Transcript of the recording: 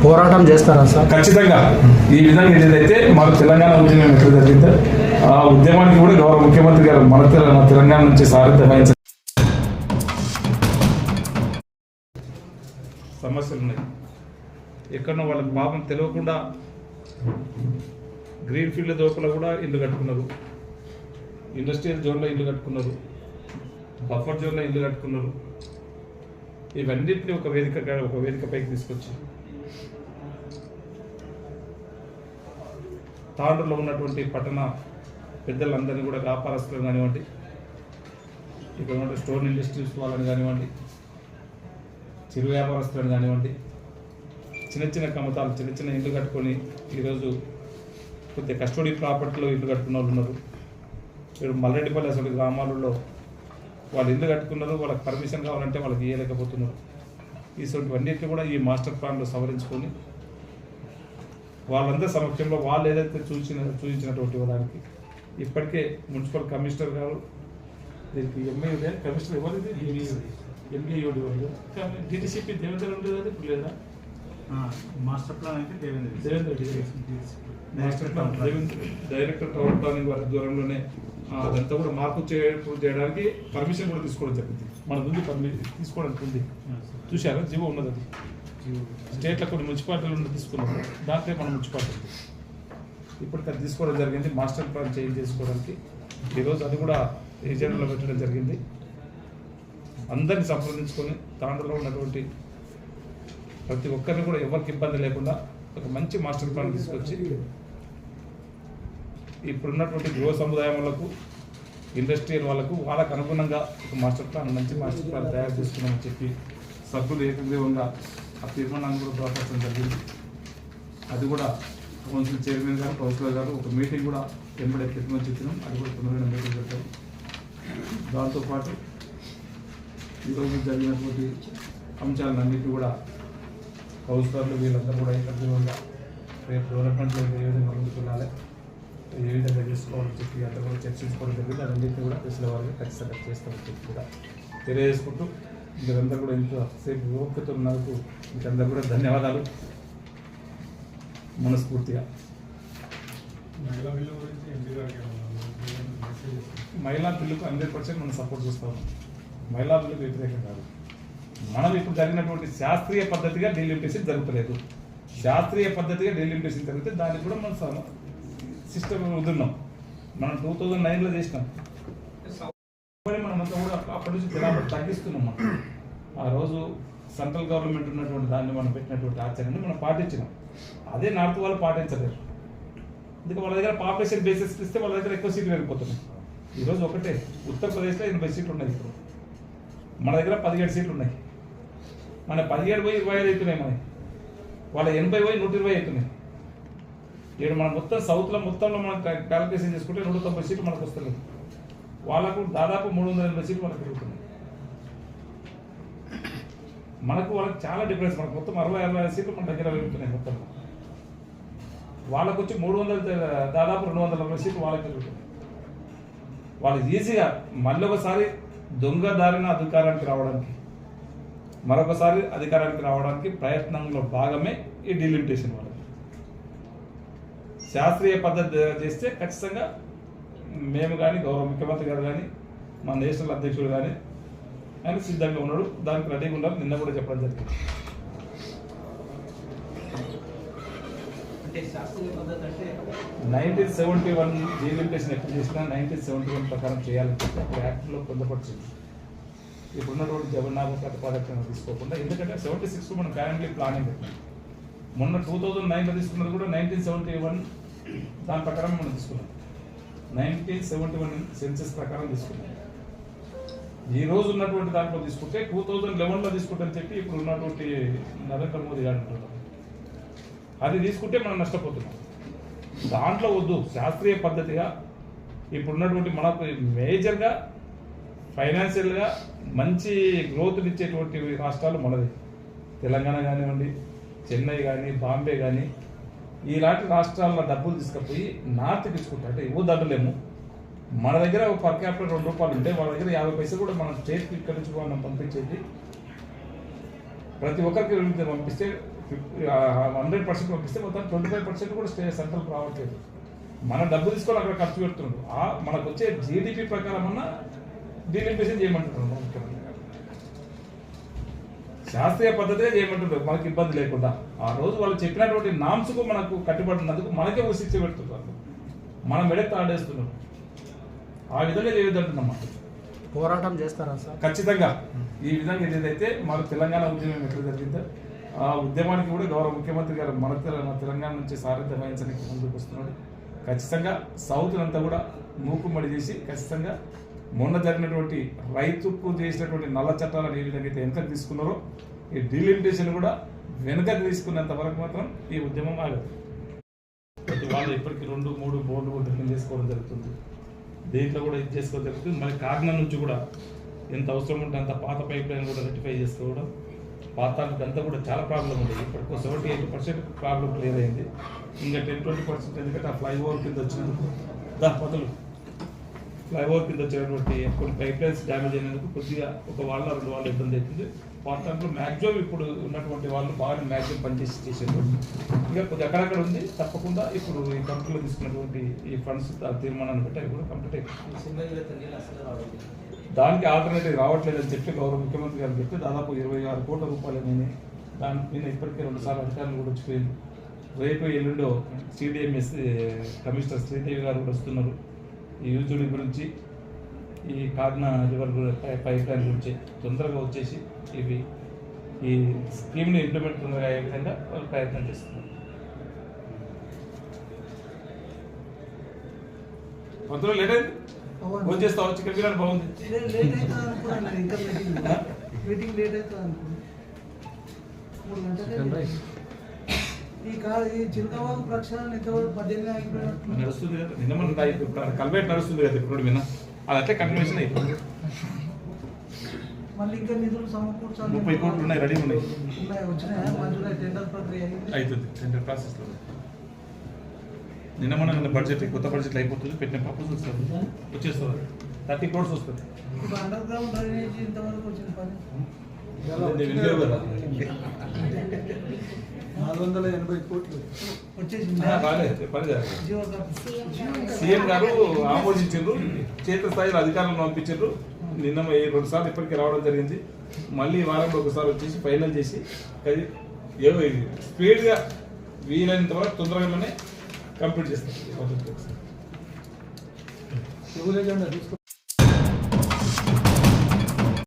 పోరాటం చేస్తారా సార్? ఖచ్చితంగా ఈ విధంగా ఏదైతే మాకు తెలంగాణ ఉద్యమం ఎట్లా జరిగిందో ఆ ఉద్యమానికి కూడా గౌరవ ముఖ్యమంత్రి గారు మన తెలంగాణ నుంచి సారథ్యం వహించారు. సమస్యలు ఉన్నాయి, ఎక్కడో వాళ్ళకి పాపం తెలియకుండా గ్రీన్ ఫీల్డ్ దోపల కూడా ఇల్లు కట్టుకున్నారు, ఇండస్ట్రియల్ జోన్లో ఇల్లు కట్టుకున్నారు, బఫర్ జోన్లో ఇల్లు కట్టుకున్నారు. ఇవన్నింటినీ ఒక వేదికపైకి తీసుకొచ్చి తాండ్రులో ఉన్నటువంటి పట్టణ పెద్దలందరినీ కూడా వ్యాపారస్తులను కానివ్వండి, ఇక్కడ ఉన్న స్టోన్ ఇండస్ట్రీస్ వాళ్ళని కానివ్వండి, చిరు వ్యాపారస్తులను కానివ్వండి, చిన్న చిన్న కమతాలు చిన్న చిన్న ఇల్లు కట్టుకొని ఈరోజు కొద్దిగా కస్టడీ ప్రాపర్టీలో ఇల్లు కట్టుకున్న వాళ్ళు ఉన్నారు. ఇప్పుడు మల్లెడ్డిపల్లి అసలు గ్రామాలలో వాళ్ళు ఇల్లు కట్టుకున్నారు, వాళ్ళకి పర్మిషన్ కావాలంటే వాళ్ళకి ఇవ్వలేకపోతున్నారు. ఇటువంటివన్నిటిని కూడా ఈ మాస్టర్ ప్లాన్లో సవరించుకొని వాళ్ళందరి సమక్షంలో వాళ్ళు ఏదైతే చూపించినటువంటి దానికి ఇప్పటికే మున్సిపల్ కమిషనర్ గారు దీనికి ఎంఏ కమిషనర్ ఎవరిది ఎంఏఓడి డిటిసిపి దేవేంద్ర ఉండేది ఇప్పుడు లేదా? మాస్టర్ ప్లాన్ అయితే Devendra master plan director town planning వారి దూరంలోనే అదంతా కూడా మార్పు చేయడానికి పర్మిషన్ కూడా తీసుకోవడం జరిగింది. మన ముందు తీసుకోవడానికి ఉంది, చూశారా? జీవో ఉన్నది, అది స్టేట్లో కొన్ని మున్సిపాలిటీలు ఉండి తీసుకున్నాం, దాంట్లో మన మున్సిపాలిటీ ఇప్పటికి అది తీసుకోవడం జరిగింది. మాస్టర్ ప్లాన్ చేంజ్ చేసుకోవడానికి ఈరోజు అది కూడా ఏజెంట్లో పెట్టడం జరిగింది. అందరినీ సంప్రదించుకొని తాండ్రలో ఉన్నటువంటి ప్రతి ఒక్కరిని కూడా ఎవరికి ఇబ్బంది లేకుండా ఒక మంచి మాస్టర్ ప్లాన్ తీసుకొచ్చి ఇప్పుడున్నటువంటి గృహ సముదాయం వాళ్ళకు, ఇండస్ట్రియల్ వాళ్ళకు, వాళ్ళకు అనుగుణంగా ఒక మాస్టర్ ప్లాన్ మంచి మాస్టర్ ప్లాన్ తయారు చేసుకున్నామని చెప్పి సభ్యులు ఏకగ్రీవంగా ఆ తీర్మానాన్ని కూడా ప్రకటించడం జరిగింది. అది కూడా కౌన్సిల్ చైర్మన్ గారు, కౌన్సిలర్ గారు ఒక మీటింగ్ కూడా వెంబడే పెట్టమని చెప్పినాం. అది కూడా తొందరగా మీటింగ్ పెట్టాం. దాంతోపాటు ఈరోజు జరిగినటువంటి అంశాలన్నింటినీ కూడా కౌన్సిలర్లు వీళ్ళందరూ కూడా ఏకగ్రీవంగా రేపు డెవలప్మెంట్లో ఏ విధంగా ముందుకు వెళ్ళాలి, ఏ విధంగా చేసుకోవాలని చెప్పి అంతా కూడా చర్చించుకోవడం జరిగింది. అన్నింటినీ కూడా దశల వారిగా ఖచ్చితంగా చేస్తామని చెప్పి కూడా తెలియజేసుకుంటూ మీరందరూ కూడా ఇంతసేపు ఓపికతో ఉన్నందుకు మీకందరూ కూడా ధన్యవాదాలు మనస్ఫూర్తిగా. మహిళా బిల్లుకు 100% మనం సపోర్ట్ చేస్తాము. మహిళా బిల్లుకు వ్యతిరేకం కాదు. మనం ఇప్పుడు జరిగినటువంటి శాస్త్రీయ పద్ధతిగా డీలిమిటేషన్ జరుగుతలేదు. శాస్త్రీయ పద్ధతిగా డీలిమిటేషన్ జరిగితే దానికి కూడా మనం సిస్టమ్ వదులున్నాం. మనం 2009లో చేసినాం. మనమంతా కూడా అప్పటి నుంచి జనాభా తగ్గిస్తున్నాం. ఆ రోజు సెంట్రల్ గవర్నమెంట్ ఉన్నటువంటి దాన్ని మనం పెట్టినటువంటి ఆచరణని మనం పాటించినాం. అదే నార్త్ వాళ్ళు పాటించలేరు. అందుకే వాళ్ళ దగ్గర పాపులేషన్ బేసిస్ ఇస్తే వాళ్ళ దగ్గర ఎక్కువ సీట్లు వెళ్ళిపోతున్నాయి. ఈరోజు ఒకటే ఉత్తరప్రదేశ్లో 80 సీట్లు ఉన్నాయి. ఇప్పుడు మన దగ్గర 17 సీట్లు ఉన్నాయి. మన 17 పోయి 25 అవుతున్నాయి. మనకి వాళ్ళ 80 పోయి 120 అవుతున్నాయి. ఇక్కడ మనం మొత్తం సౌత్లో మొత్తంలో మనం క్యాలిక్యులేషన్ చేసుకుంటే 190 సీట్లు మనకు వస్తలేదు. వాళ్ళకు దాదాపు 380 సీట్లు మనకు పెరుగుతున్నాయి. వాళ్ళకి చాలా డిఫరెన్స్. మనకు మొత్తం 60-65 సీట్లు మన దగ్గర పెరుగుతున్నాయి. మొత్తం వాళ్ళకు వచ్చి 300 దాదాపు 240 సీట్లు వాళ్ళకి పెరుగుతున్నాయి. వాళ్ళు ఈజీగా మళ్ళీ ఒకసారి దొంగ దారిన అధికారానికి రావడానికి, మరొకసారి అధికారానికి రావడానికి ప్రయత్నంలో భాగమే ఈ డీలిమిటేషన్. వాళ్ళకి శాస్త్రీయ పద్ధతి చేస్తే ఖచ్చితంగా మేము కానీ, గౌరవ ముఖ్యమంత్రి గారు కానీ, మా నేషనల్ అధ్యక్షుడు కానీ ఆయన సిద్ధంగా ఉన్నాడు. దానికి రెడీగా ఉన్నారు. నిన్న కూడా చెప్పడం జరిగింది. 1971 డీలిమిటేషన్ ఎప్పుడు చేసినా 1971 ప్రకారం చేయాలని చెప్పి అప్పుడు యాక్ట్లో పొందపరిచింది. ఇప్పుడున్నటువంటి జగన్నాథ ప్రతిపాదన తీసుకోకుండా, ఎందుకంటే 76 మనం ఫ్యామిలీ ప్లానింగ్ పెట్టినాం. మొన్న 2009లో తీసుకున్నది కూడా 1971 దాని ప్రకారం మనం తీసుకున్నాం. 1971 సెన్సెస్ ప్రకారం తీసుకున్నాం. ఈ రోజు ఉన్నటువంటి దాంట్లో తీసుకుంటే 2011లో తీసుకుంటామని చెప్పి ఇప్పుడు ఉన్నటువంటి నరేంద్ర మోదీ గారు అంటున్నారు. అది తీసుకుంటే మనం నష్టపోతున్నాం. దాంట్లో వద్దు, శాస్త్రీయ పద్ధతిగా ఇప్పుడున్నటువంటి మనకు మేజర్గా ఫైనాన్షియల్గా మంచి గ్రోత్ ఇచ్చేటువంటి రాష్ట్రాలు మనది. తెలంగాణ కానివ్వండి, చెన్నై కానీ, బాంబే కానీ, ఇలాంటి రాష్ట్రాల్లో డబ్బులు తీసుకుపోయి నార్త్కి ఇచ్చుకుంటారు. అంటే ఇవ్వదడ్డలేము. మన దగ్గర పర్ క్యాపిటల్ 2 రూపాయలు ఉంటే వాళ్ళ దగ్గర 50 పైసలు కూడా మనం స్టేట్కి ఇక్కడి నుంచి మనం పంపించేది. ప్రతి ఒక్కరికి పంపిస్తే 100% పంపిస్తే మొత్తం 25% కూడా సెంట్రల్ రావట్లేదు. మన డబ్బు తీసుకొని అక్కడ ఖర్చు పెడుతున్నాడు. మనకు వచ్చే జీడిపి ప్రకారం అన్న డీలిమిటేషన్ చేయమంటున్నాడు ముఖ్యమంత్రి గారు. శాస్త్రీయ పద్ధతే చేయమంటున్నారు మనకి ఇబ్బంది లేకుండా. ఆ రోజు వాళ్ళు చెప్పినటువంటి నామ్స్కు మనకు కట్టుబడినందుకు మనకే శిక్ష పెడుతున్నారు. మనం మెడెత్తి ఆడేస్తున్నాం. ఆ విధంగా చేయొద్దంటున్నాం. పోరాటం చేస్తారా సార్? ఖచ్చితంగా ఈ విధంగా ఏదైతే మన తెలంగాణ ఉద్యమం ఎట్లా జరిగిందో ఆ ఉద్యమానికి కూడా గౌరవ ముఖ్యమంత్రి గారు మన తెలంగాణ నుంచి సారథ్యం వహించడానికి ముందుకు వస్తున్నాడు. ఖచ్చితంగా సౌత్ అంతా కూడా మూకుమ్మడి చేసి ఖచ్చితంగా మొన్న జరిగినటువంటి రైతుకు చేసినటువంటి నల్ల చట్టాలను ఏ విధంగా అయితే వెనకకు తీసుకున్నారో ఈ డీలిమిటేషన్ కూడా వెనకకు తీసుకున్నంత వరకు మాత్రం ఈ ఉద్యమం ఆగదు. వాళ్ళు ఇప్పటికీ 2-3 బోర్డు ఓటింగ్ చేసుకోవడం జరుగుతుంది. దీంట్లో కూడా ఇది చేసుకోవడం జరుగుతుంది. మరి కాకినాడ నుంచి కూడా ఎంత అవసరం ఉంటే అంత పాత పైప్ లైన్ కూడా రెక్టిఫై చేసుకోవడం. పాతానికి అంతా కూడా చాలా ప్రాబ్లం ఉంది. ఇప్పటికో 78% ప్రాబ్లం క్లియర్ అయింది. ఇంకా 10-20% ఎందుకంటే ఆ ఫ్లైఓవర్ కింద వచ్చినందుకు ఫ్లైఓవర్ కింద వచ్చినటువంటి కొన్ని పైప్ లైన్స్ డ్యామేజ్ అయినందుకు కొద్దిగా ఒక వాళ్ళ 2 వాళ్ళు ఇబ్బంది అవుతుంది. పాతాంట్లో మ్యాక్సిమం ఇప్పుడు ఉన్నటువంటి వాళ్ళు బాగా మ్యాక్సిమం పనిచేసి చేసేవాళ్ళు. ఇంకా కొద్దిగా అక్కడక్కడ ఉంది. తప్పకుండా ఇప్పుడు ఈ కంపెనీలో తీసుకున్నటువంటి ఈ ఫండ్స్ తీర్మానాన్ని బట్టి అవి కూడా కంప్లీట్ అయిపోయింది. దానికి ఆల్టర్నేటివ్ రావట్లేదని చెప్పి గౌరవ ముఖ్యమంత్రి గారు చెప్తే దాదాపు 26 కోట్ల రూపాయలు నేను దాని మీద ఇప్పటికే 2 సార్లు అధికారులు కూడా వచ్చిపోయింది. రేపు ఎల్లుండో సిడిఎంఎస్ కమిషనర్ శ్రీదేవి గారు కూడా వస్తున్నారు. ఈ యూజుడి గురించి ఈ కాకినా రివర్ పైప్ లైన్ గురించి తొందరగా వచ్చేసి ఇవి ఈ స్కీమ్ని ఇంప్లిమెంట్ తొందరగా అయ్యే విధంగా వాళ్ళు ప్రయత్నం చేస్తున్నారు. కొంతలో లేట్ అయింది ఫోన్ చేస్తా వచ్చి ఇక్కడ వినడం బాగుంది. నడుస్తుంది కదా నిన్న మన కల్వేట్ నడుస్తుంది కదా ఇప్పుడు విన్నా అది అట్లే కంటిన్యూషన్ అయిపోయింది. మళ్ళీ ఇంకా నిధులు సమకూర్చాలి. 30 కోట్లు ఉన్నాయి, రెడీ ఉన్నాయి. టెండర్ ప్రక్రియ అవుతుంది. టెండర్ ప్రాసెస్లో నిన్న బడ్జెట్ కొత్త బడ్జెట్ అయిపోతుంది. పెట్టిన ప్రపోజల్స్ వచ్చేస్తుంది. 30 crores వస్తుంది. ఇప్పుడు అండర్ గ్రౌండ్ డ్రైనేజ్ ఇంతవరకు వచ్చిన పని 480 కోట్లు వచ్చేసింది. సీఎం గారు ఆమోదించారు. క్షేత్రస్థాయిలో అధికారులను పంపించారు. నిన్న 2 సార్లు ఇప్పటికీ రావడం జరిగింది. మళ్ళీ వారంలో ఒకసారి వచ్చేసి ఫైనల్ చేసి స్పీడ్గా వీలైనంత వరకు తొందరగానే కంప్లీట్ చేస్తాం.